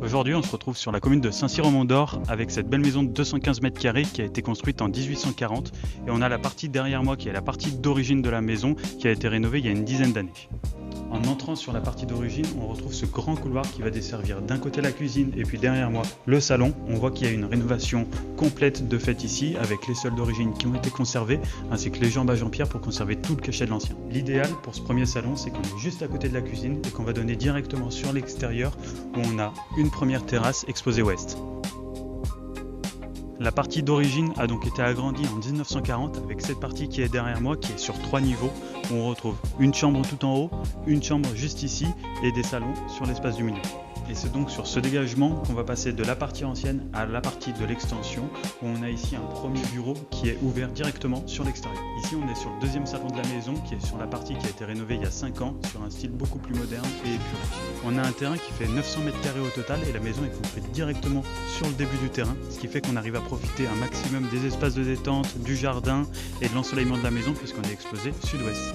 Aujourd'hui, on se retrouve sur la commune de Saint-Cyr-au-Mont-d'Or avec cette belle maison de 215 mètres carrés qui a été construite en 1840 et on a la partie derrière moi qui est la partie d'origine de la maison qui a été rénovée il y a une dizaine d'années. En entrant sur la partie d'origine, on retrouve ce grand couloir qui va desservir d'un côté la cuisine et puis derrière moi le salon. On voit qu'il y a une rénovation complète de fait ici avec les sols d'origine qui ont été conservés ainsi que les jambages en pierre pour conserver tout le cachet de l'ancien. L'idéal pour ce premier salon, c'est qu'on est juste à côté de la cuisine et qu'on va donner directement sur l'extérieur où on a une première terrasse exposée ouest. La partie d'origine a donc été agrandie en 1940 avec cette partie qui est derrière moi qui est sur 3 niveaux où on retrouve une chambre tout en haut, une chambre juste ici et des salons sur l'espace du milieu. Et c'est donc sur ce dégagement qu'on va passer de la partie ancienne à la partie de l'extension où on a ici un premier bureau qui est ouvert directement sur l'extérieur. Ici on est sur le deuxième salon de la maison qui est sur la partie qui a été rénovée il y a 5 ans sur un style beaucoup plus moderne et épuré. On a un terrain qui fait 900 mètres carrés au total et la maison est construite directement sur le début du terrain, ce qui fait qu'on arrive à profiter un maximum des espaces de détente, du jardin et de l'ensoleillement de la maison puisqu'on est exposé sud-ouest.